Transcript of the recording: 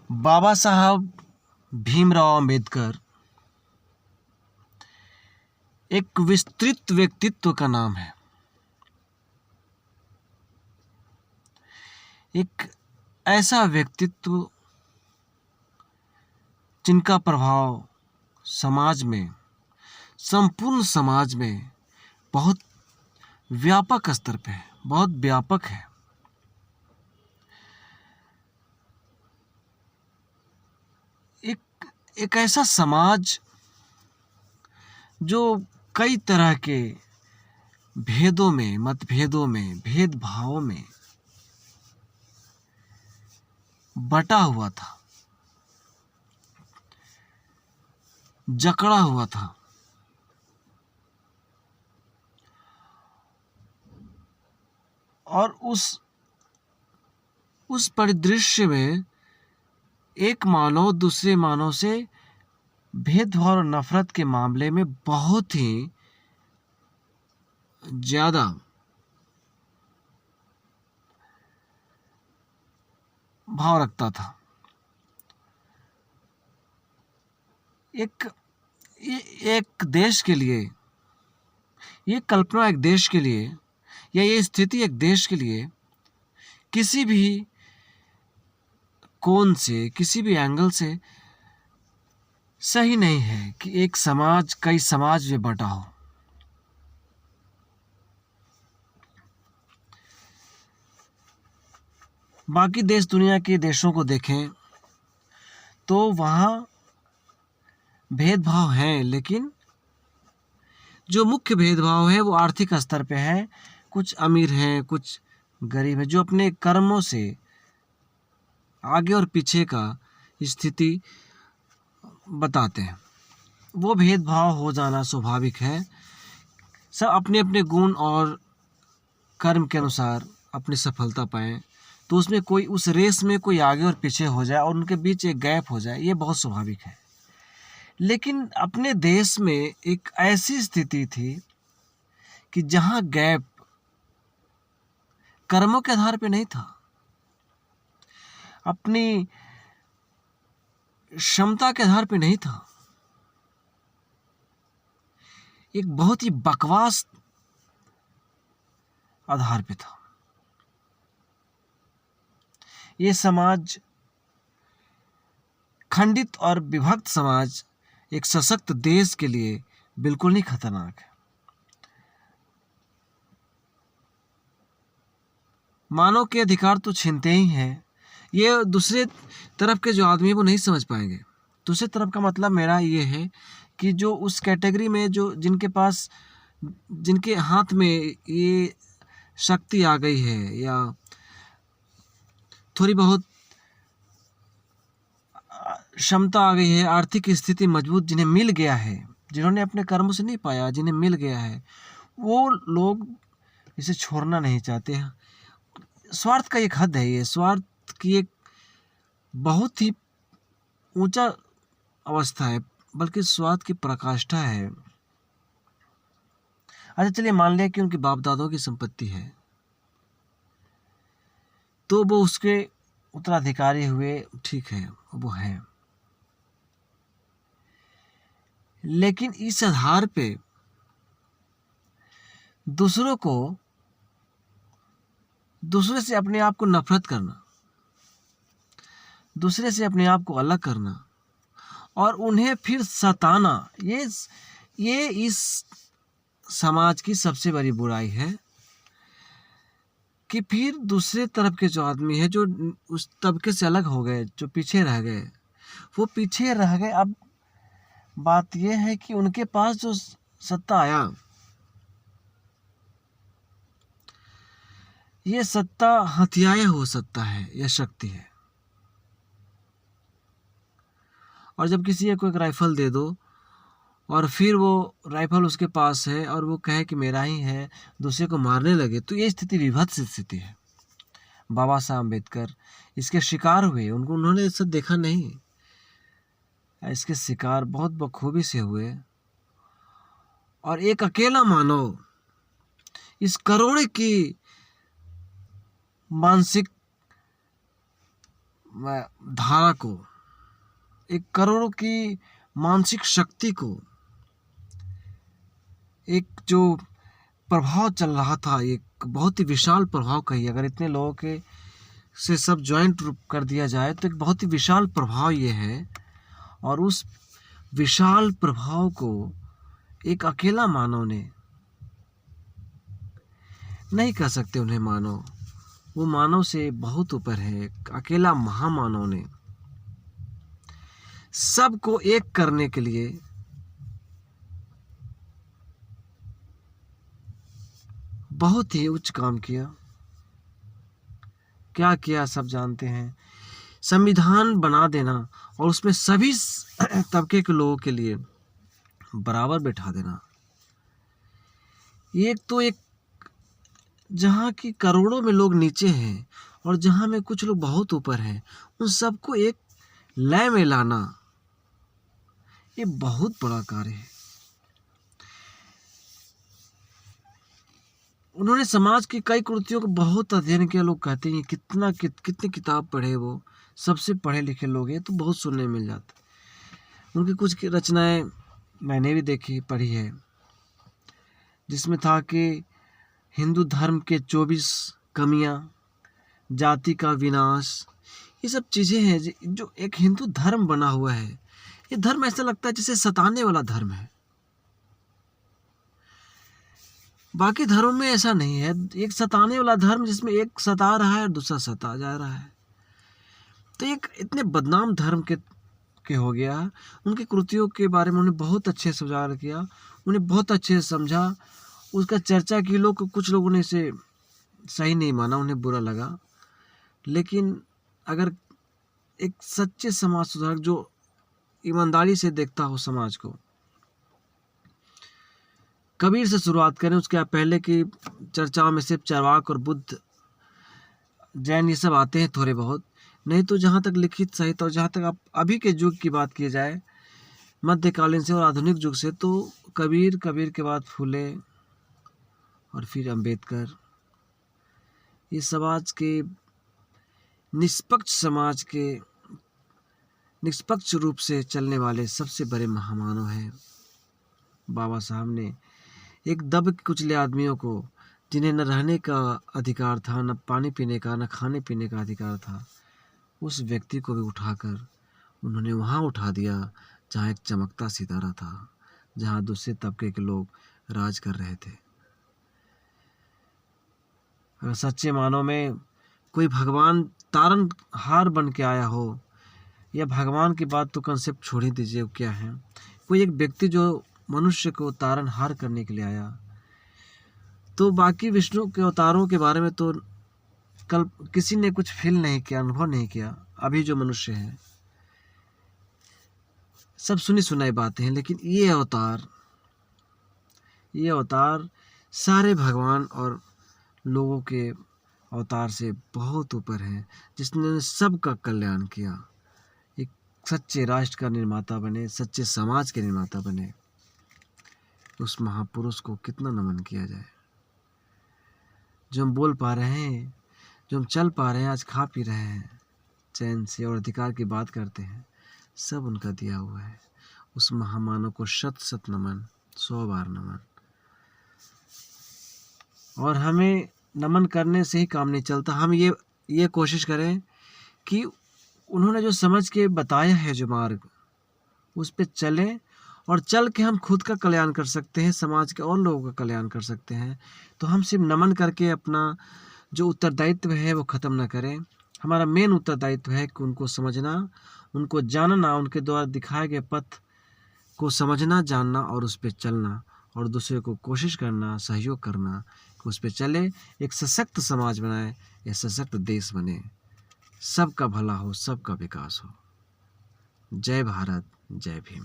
बाबा साहब भीमराव अंबेडकर एक विस्तृत व्यक्तित्व का नाम है। एक ऐसा व्यक्तित्व जिनका प्रभाव समाज में, संपूर्ण समाज में बहुत व्यापक स्तर पे है, बहुत व्यापक है। एक ऐसा समाज जो कई तरह के भेदों में, मतभेदों में, भेदभावों में बटा हुआ था, जकड़ा हुआ था। और उस परिदृश्य में एक मानव दूसरे मानव से भेदभाव और नफरत के मामले में बहुत ही ज्यादा भाव रखता था। एक देश के लिए, ये कल्पना एक देश के लिए, या ये स्थिति एक देश के लिए किसी भी कोण से, किसी भी एंगल से सही नहीं है कि एक समाज कई समाज में बटा हो। बाकी देश, दुनिया के देशों को देखें तो वहाँ भेदभाव हैं, लेकिन जो मुख्य भेदभाव है वो आर्थिक स्तर पे है। कुछ अमीर हैं, कुछ गरीब हैं, जो अपने कर्मों से आगे और पीछे का स्थिति बताते हैं। वो भेदभाव हो जाना स्वाभाविक है। सब अपने अपने गुण और कर्म के अनुसार अपनी सफलता पाएं, तो उसमें कोई, उस रेस में कोई आगे और पीछे हो जाए और उनके बीच एक गैप हो जाए, ये बहुत स्वाभाविक है। लेकिन अपने देश में एक ऐसी स्थिति थी कि जहां गैप कर्मों के आधार पे नहीं था, अपनी क्षमता के आधार पे नहीं था, एक बहुत ही बकवास आधार पे था। ये समाज, खंडित और विभक्त समाज एक सशक्त देश के लिए बिल्कुल नहीं खतरनाक है। मानव के अधिकार तो छीनते ही हैं। ये दूसरे तरफ के जो आदमी वो नहीं समझ पाएंगे। दूसरे तरफ का मतलब मेरा ये है कि जो उस कैटेगरी में, जो जिनके पास, जिनके हाथ में ये शक्ति आ गई है या थोड़ी बहुत क्षमता आ गई है, आर्थिक स्थिति मजबूत जिन्हें मिल गया है, जिन्होंने अपने कर्मों से नहीं पाया, जिन्हें मिल गया है, वो लोग इसे छोड़ना नहीं चाहते हैं। स्वार्थ का एक हद है, ये स्वार्थ की एक बहुत ही ऊंचा अवस्था है, बल्कि स्वार्थ की पराकाष्ठा है। अच्छा चलिए मान लिया कि उनके बाप दादों की संपत्ति है, तो वो उसके उत्तराधिकारी हुए, ठीक है, वो है। लेकिन इस आधार पे दूसरे से अपने आप को नफरत करना, दूसरे से अपने आप को अलग करना और उन्हें फिर सताना, ये इस समाज की सबसे बड़ी बुराई है कि फिर दूसरे तरफ के जो आदमी है, जो उस तबके से अलग हो गए, जो पीछे रह गए, वो पीछे रह गए। अब बात यह है कि उनके पास जो सत्ता आया, ये सत्ता हथियाया हो सकता है, यह शक्ति है। और जब किसी को एक राइफल दे दो और फिर वो राइफल उसके पास है और वो कहे कि मेरा ही है, दूसरे को मारने लगे, तो ये स्थिति विभत्स स्थिति है। बाबा साहब अम्बेडकर इसके शिकार हुए। उन्होंने इससे देखा नहीं, इसके शिकार बहुत बखूबी से हुए। और एक अकेला मानव इस करोड़ों की मानसिक धारा को, एक करोड़ों की मानसिक शक्ति को, एक जो प्रभाव चल रहा था, एक बहुत ही विशाल प्रभाव कहिए, अगर इतने लोगों के से सब ज्वाइंट रूप कर दिया जाए तो एक बहुत ही विशाल प्रभाव ये है। और उस विशाल प्रभाव को एक अकेला मानव ने, नहीं कह सकते उन्हें मानव, वो मानव से बहुत ऊपर है, अकेला महामानव ने सबको एक करने के लिए बहुत ही उच्च काम किया। क्या किया सब जानते हैं। संविधान बना देना और उसमें सभी तबके के लोगों के लिए बराबर बैठा देना। एक जहाँ की करोड़ों में लोग नीचे हैं और जहाँ में कुछ लोग बहुत ऊपर हैं, उन सबको एक लय में लाना, ये बहुत बड़ा कार्य है। उन्होंने समाज की कई कृतियों को बहुत अध्ययन किया। लोग कहते हैं कितनी किताब पढ़े, वो सबसे पढ़े लिखे लोग हैं, तो बहुत सुनने मिल जाता। उनकी कुछ रचनाएं मैंने भी देखी पढ़ी है, जिसमें था कि हिंदू धर्म के 24 कमियां, जाति का विनाश, ये सब चीज़ें हैं जो एक हिंदू धर्म बना हुआ है। ये धर्म ऐसा लगता है जैसे सताने वाला धर्म है। बाकी धर्मों में ऐसा नहीं है, एक सताने वाला धर्म जिसमें एक सता रहा है और दूसरा सता जा रहा है। तो एक इतने बदनाम धर्म के हो गया। उनकी कृतियों के बारे में उन्हें बहुत अच्छे से उजागर किया, उन्हें बहुत अच्छे से समझा, उसका चर्चा की। कुछ लोगों ने इसे सही नहीं माना, उन्हें बुरा लगा। लेकिन अगर एक सच्चे समाज सुधारक जो ईमानदारी से देखता हो समाज को, कबीर से शुरुआत करें। उसके पहले की चर्चाओं में सिर्फ चार्वाक और बुद्ध, जैन ये सब आते हैं थोड़े बहुत, नहीं तो जहाँ तक लिखित साहित्य और जहाँ तक आप अभी के युग की बात की जाए, मध्यकालीन से और आधुनिक युग से, तो कबीर के बाद फूले और फिर अंबेडकर, ये समाज के निष्पक्ष रूप से चलने वाले सबसे बड़े महामानव हैं। बाबा साहब ने एक दब कुचले आदमियों को, जिन्हें न रहने का अधिकार था, न पानी पीने का, न खाने पीने का अधिकार था, उस व्यक्ति को भी उठाकर उन्होंने वहाँ उठा दिया जहाँ एक चमकता सितारा था, जहाँ दूसरे तबके के लोग राज कर रहे थे। अगर सच्चे मानव में कोई भगवान तारनहार बन के आया हो, या भगवान की बात तो कंसेप्ट छोड़ ही दीजिए, क्या है, कोई एक व्यक्ति जो मनुष्य को तारनहार करने के लिए आया, तो बाकी विष्णु के अवतारों के बारे में तो कल किसी ने कुछ फील नहीं किया, अनुभव नहीं किया। अभी जो मनुष्य है सब सुनी सुनाई बातें हैं, लेकिन ये अवतार सारे भगवान और लोगों के अवतार से बहुत ऊपर है, जिसने सबका कल्याण किया। एक सच्चे राष्ट्र का निर्माता बने, सच्चे समाज के निर्माता बने, उस महापुरुष को कितना नमन किया जाए। जो हम बोल पा रहे हैं, जो हम चल पा रहे हैं, आज खा पी रहे हैं चैन से और अधिकार की बात करते हैं, सब उनका दिया हुआ है। उस महामानव को शत नमन, 100 बार नमन। और हमें नमन करने से ही काम नहीं चलता। हम ये कोशिश करें कि उन्होंने जो समझ के बताया है जो मार्ग, उस पे चलें, और चल के हम खुद का कल्याण कर सकते हैं, समाज के और लोगों का कल्याण कर सकते हैं। तो हम सिर्फ नमन करके अपना जो उत्तरदायित्व है वो ख़त्म ना करें। हमारा मेन उत्तरदायित्व है कि उनको समझना, उनको जानना, उनके द्वारा दिखाए गए पथ को समझना, जानना और उस पर चलना, और दूसरे को कोशिश करना, सहयोग करना कि उस पर चले, एक सशक्त समाज बनाए, एक सशक्त देश बने, सबका भला हो, सबका विकास हो। जय भारत, जय भीम।